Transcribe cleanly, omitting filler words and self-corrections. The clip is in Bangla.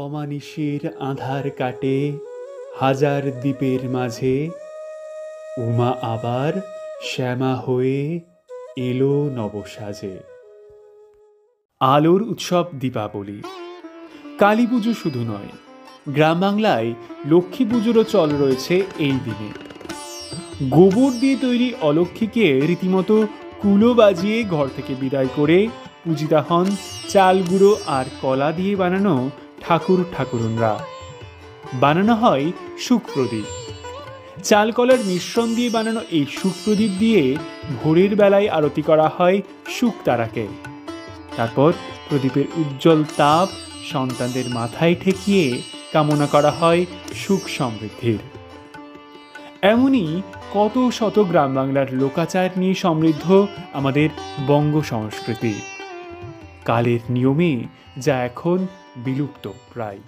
অমানিসের আঁধার কাটে হাজার দ্বীপের মাঝে, উমা আবার শ্যামা হয়ে এলো নবসাজে। আলোর উৎসব দীপাবলি। কালী পুজো শুধু নয়, গ্রাম বাংলায় লক্ষ্মী পুজোরও চল রয়েছে এই দিনে। গোবর দিয়ে তৈরি অলক্ষ্মীকে রীতিমতো কুলো বাজিয়ে ঘর থেকে বিদায় করে পূজিতা হন চাল গুঁড়ো আর কলা দিয়ে বানানো ঠাকুর ঠাকুরুনরা। বানানো হয় সুখপ্রদীপ। চাল কলার মিশ্রণ দিয়ে বানানো এই সুখপ্রদীপ দিয়ে ভোরের বেলায় আরতি করা হয় শুকতারাকে। তারপর প্রদীপের উজ্জ্বল তাপ সন্তানদের মাথায় ঠেকিয়ে কামনা করা হয় সুখ সমৃদ্ধির। এমনই কত শত গ্রাম বাংলার লোকাচার নিয়ে সমৃদ্ধ আমাদের বঙ্গ সংস্কৃতি, কালের নিয়মে যা এখন বিলুপ্ত প্রায়।